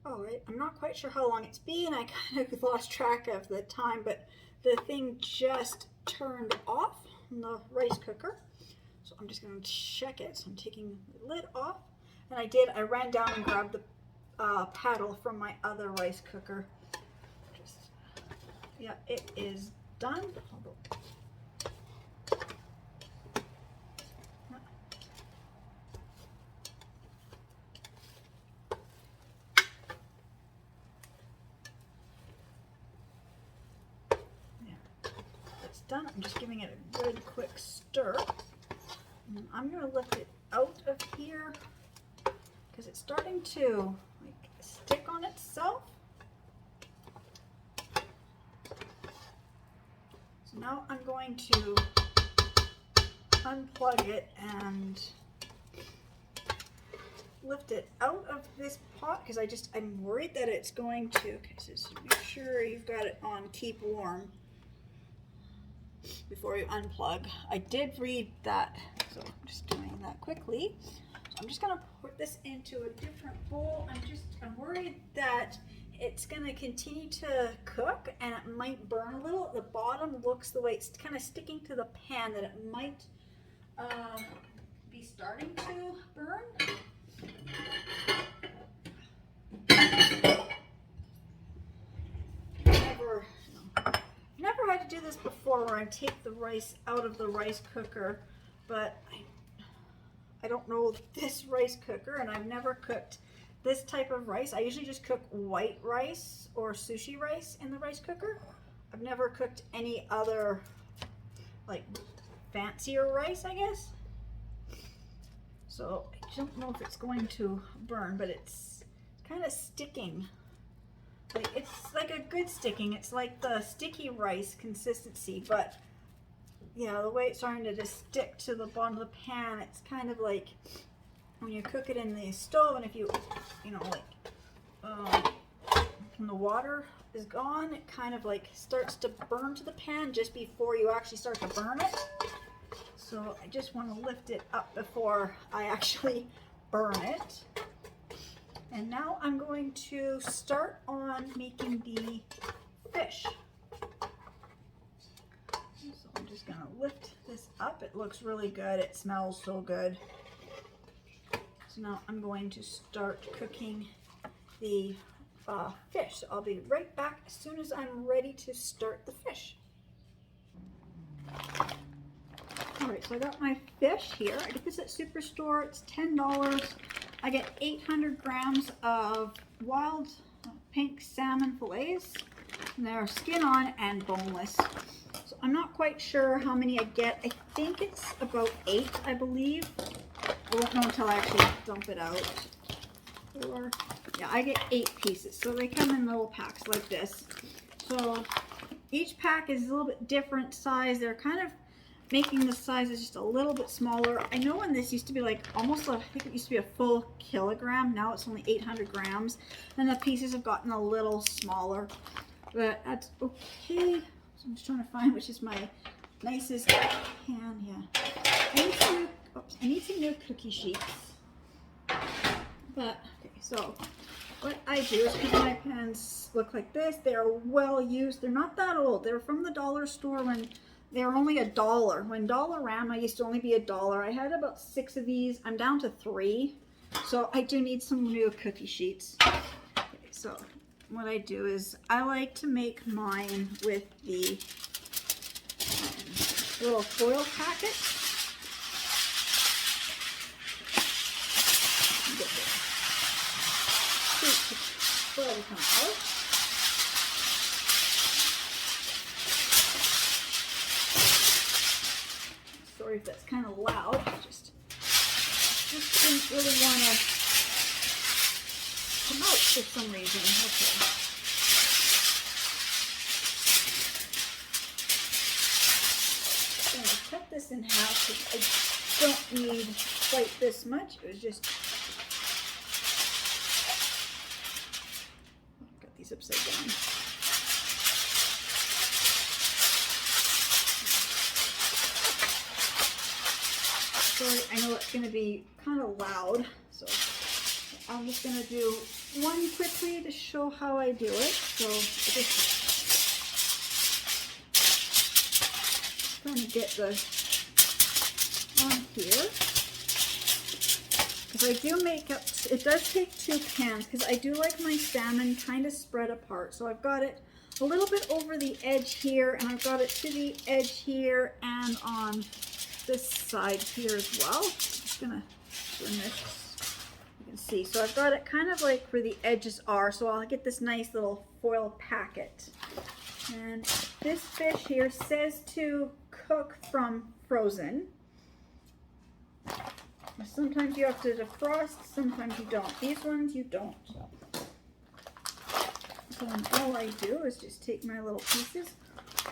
All right, I'm not quite sure how long it's been. I kind of lost track of the time, but the thing just turned off on the rice cooker. So I'm just going to check it. So I'm taking the lid off. And I ran down and grabbed the paddle from my other rice cooker. Yeah, it is done. It's done. I'm just giving it a good quick stir. And I'm going to lift it out of here because it's starting to like stick on itself. So now I'm going to unplug it and lift it out of this pot because I'm worried that it's going to, okay, so just make sure you've got it on keep warm before you unplug. I did read that, so I'm just doing that quickly. So I'm just gonna put this into a different bowl. I'm worried that it's gonna continue to cook and it might burn a little. The bottom looks the way it's kind of sticking to the pan that it might be starting to burn. Never had to do this before where I take the rice out of the rice cooker, but I don't know this rice cooker and I've never cooked this type of rice. I usually just cook white rice or sushi rice in the rice cooker. I've never cooked any other like fancier rice, I guess. So I don't know if it's going to burn, but it's kind of sticking. Like, it's like a good sticking. It's like the sticky rice consistency, but yeah, the way it's starting to just stick to the bottom of the pan, it's kind of like when you cook it in the stove, and if you know, like when the water is gone, it kind of like starts to burn to the pan just before you actually start to burn it. So I just want to lift it up before I actually burn it. And now I'm going to start on making the fish. So I'm just going to lift this up. It looks really good. It smells so good. So now I'm going to start cooking the fish. So I'll be right back as soon as I'm ready to start the fish. Alright, so I got my fish here. I get this at Superstore. It's $10. I get 800 grams of wild pink salmon fillets. And they're skin on and boneless. So I'm not quite sure how many I get. I think it's about 8, I believe. I won't know until I actually dump it out. Or, yeah, I get 8 pieces. So they come in little packs like this. So each pack is a little bit different size. They're kind of making the sizes just a little bit smaller. I know when this used to be like almost, I think it used to be a full kilogram. Now it's only 800 grams. And the pieces have gotten a little smaller, but that's okay. So I'm just trying to find which is my nicest pan. Yeah, I need some new cookie sheets. But okay, so what I do is because my pans look like this. They are well used. They're not that old. They're from the dollar store when they were only $1. When Dollarama used to only be $1. I had about 6 of these. I'm down to 3. So I do need some new cookie sheets. Okay, so what I do is I like to make mine with the little foil packet. Get the come out. Sorry if that's kind of loud. I just didn't really want to come out for some reason. Okay. I'm going to cut this in half because I don't need quite this much. It was just got these upside down. Sorry, I know it's going to be kind of loud, so I'm just going to do one quickly to show how I do it. So I just trying to get the on here. Because I do make up, it does take 2 pans because I do like my salmon kind of spread apart. So I've got it a little bit over the edge here, and I've got it to the edge here and on this side here as well. I'm just gonna turn this, you can see. So I've got it kind of like where the edges are, so I'll get this nice little foil packet. And this fish here says to cook from frozen. Sometimes you have to defrost, sometimes you don't. These ones you don't. So all I do is just take my little pieces.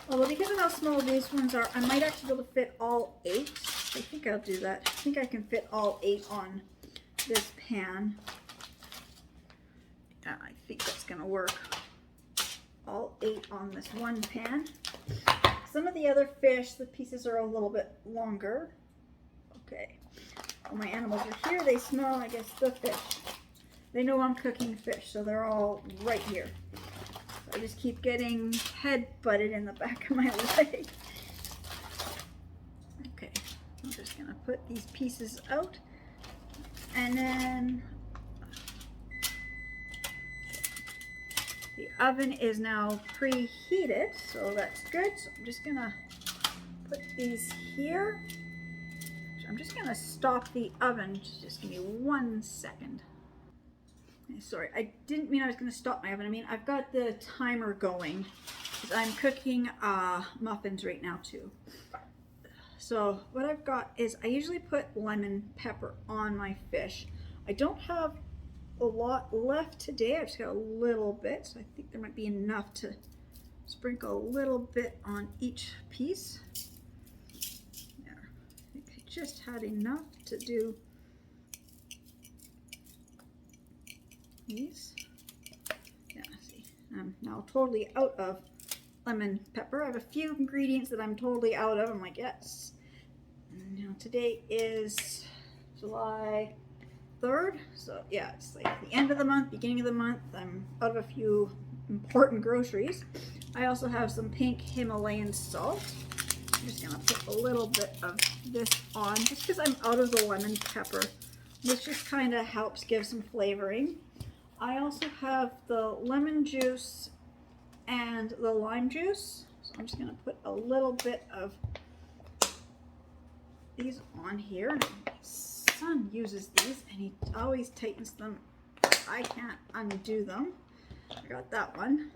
Although because of how small these ones are, I might actually be able to fit all 8. I think I'll do that. I think I can fit all 8 on this pan. Yeah, I think that's going to work. All 8 on this one pan. Some of the other fish, the pieces are a little bit longer. Okay. Well, my animals are here. They smell, I guess, the fish. They know I'm cooking fish, so they're all right here. So I just keep getting head butted in the back of my leg. Okay, I'm just gonna put these pieces out, and then the oven is now preheated, so that's good. So I'm just gonna put these here. I'm just gonna stop the oven. Just give me 1 second. Sorry, I didn't mean I was going to stop my oven. I mean, I've got the timer going because I'm cooking muffins right now too. So what I've got is I usually put lemon pepper on my fish. I don't have a lot left today. I've just got a little bit, so I think there might be enough to sprinkle a little bit on each piece. There. I think I just had enough to do these. Yeah, see, I'm now totally out of lemon pepper. I have a few ingredients that I'm totally out of. I'm like, yes. And now today is July 3rd, so yeah, it's like the end of the month, beginning of the month. I'm out of a few important groceries. I also have some pink Himalayan salt. I'm just gonna put a little bit of this on just because I'm out of the lemon pepper. This just kind of helps give some flavoring. I also have the lemon juice and the lime juice. So I'm just going to put a little bit of these on here. My son uses these and he always tightens them. I can't undo them. I got that one.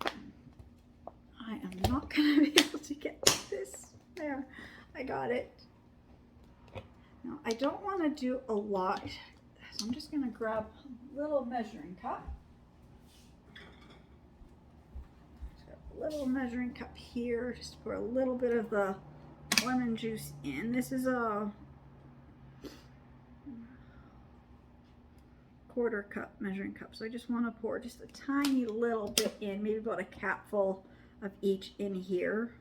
I am not going to be able to get this. There, I got it. Now, I don't want to do a lot. So I'm just going to grab a little measuring cup. Just got a little measuring cup here. Just pour a little bit of the lemon juice in. This is a 1/4 cup measuring cup. So I just want to pour just a tiny little bit in, maybe about a capful of each in here.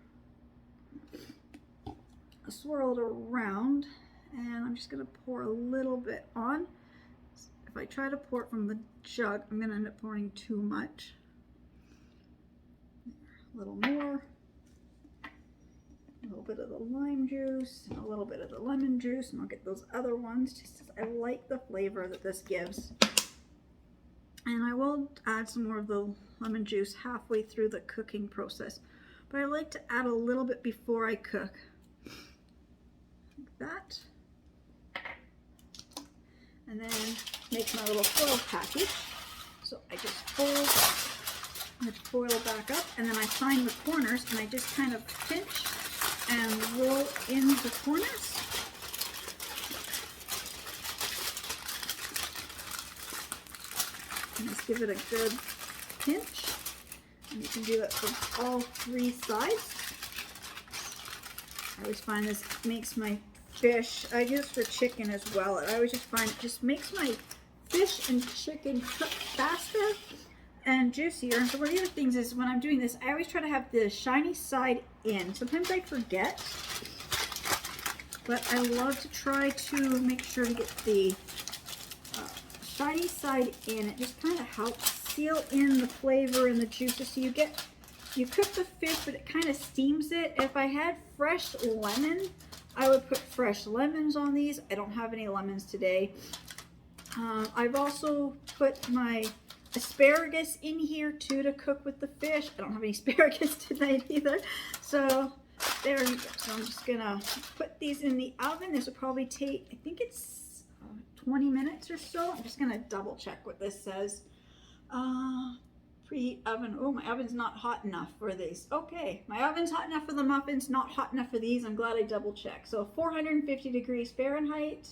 I swirl it around, and I'm just going to pour a little bit on. If I try to pour it from the jug, I'm going to end up pouring too much. A little more. A little bit of the lime juice, and a little bit of the lemon juice, and I'll get those other ones just because I like the flavor that this gives. And I will add some more of the lemon juice halfway through the cooking process. But I like to add a little bit before I cook. Like that. And then make my little foil package. So I just fold the foil back up, and then I find the corners, and I just kind of pinch and roll in the corners. And just give it a good pinch. And you can do it from all 3 sides. I always find this makes my fish, I use it for chicken as well. I always just find it just makes my fish and chicken cook faster and juicier. And so one of the other things is when I'm doing this, I always try to have the shiny side in. Sometimes I forget, but I love to try to make sure to get the inside in. It just kind of helps seal in the flavor and the juices. So you cook the fish, but it kind of steams it. If I had fresh lemon, I would put fresh lemons on these. I don't have any lemons today. I've also put my asparagus in here too to cook with the fish. I don't have any asparagus tonight either. So there you go. So I'm just gonna put these in the oven. This will probably take, I think it's 20 minutes or so. I'm just gonna double check what this says. Preheat oven. Oh, my oven's not hot enough for these. Okay, my oven's hot enough for the muffins, not hot enough for these. I'm glad I double checked. So 450 degrees Fahrenheit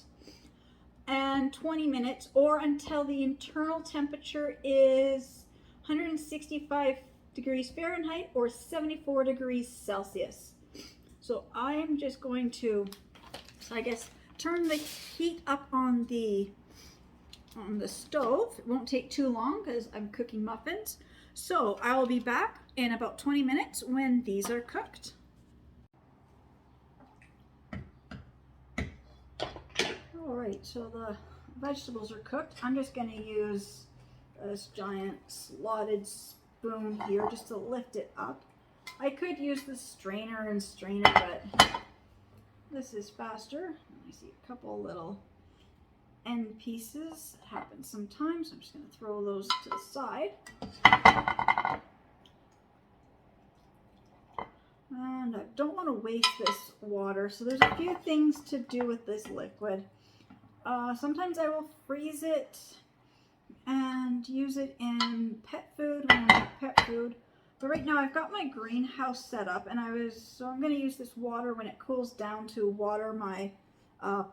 and 20 minutes, or until the internal temperature is 165 degrees Fahrenheit or 74 degrees Celsius. So I'm just going to, I guess, turn the heat up on the stove. It won't take too long because I'm cooking muffins. So I will be back in about 20 minutes when these are cooked. All right, so the vegetables are cooked. I'm just going to use this giant slotted spoon here just to lift it up. I could use the strainer and strain it, but this is faster. I see a couple little end pieces. It happens sometimes. I'm just going to throw those to the side. And I don't want to waste this water, so there's a few things to do with this liquid. Sometimes I will freeze it and use it in pet food when I make pet food. But right now I've got my greenhouse set up, and so I'm going to use this water when it cools down to water my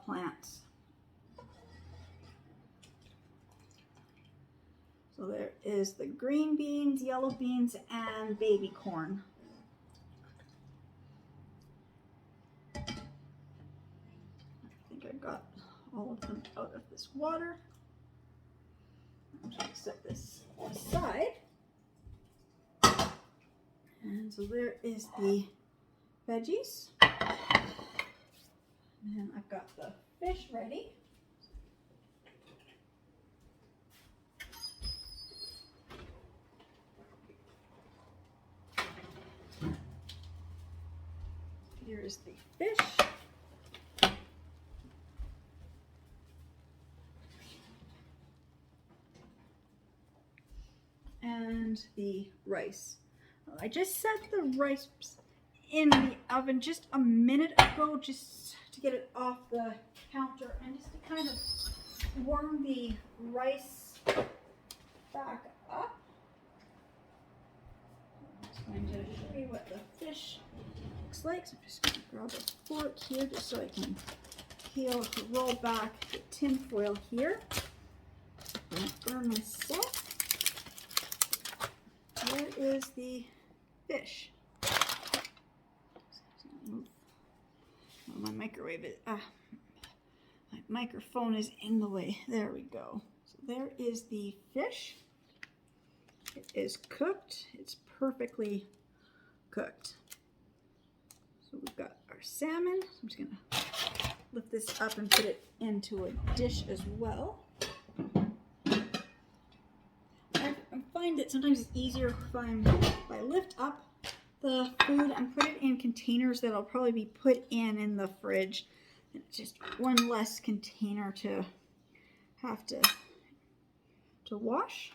plants. So there is the green beans, yellow beans, and baby corn. I think I've got all of them out of this water. I'm just going to set this aside. And so there is the veggies. And I've got the fish ready. Here's the fish. And the rice. I just set the rice in the oven just a minute ago just to get it off the counter and just to kind of warm the rice back up. I'm just going to show you what the fish looks like. So I'm just going to grab a fork here just so I can roll back the tin foil here. I'm going to burn myself. There is the fish. Oh, my microphone is in the way. There we go. So there is the fish. It is cooked. It's perfectly cooked. So we've got our salmon. I'm just going to lift this up and put it into a dish as well. I find that sometimes it's easier if I lift up the food and put it in containers that'll probably be put in the fridge. It's just one less container to have to wash.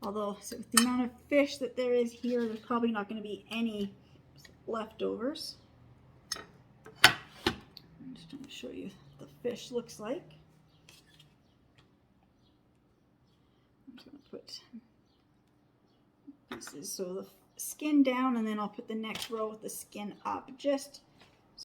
Although, so with the amount of fish that there is here, there's probably not going to be any leftovers. I'm just going to show you what the fish looks like. I'm just going to put pieces so the skin down, and then I'll put the next row with the skin up, just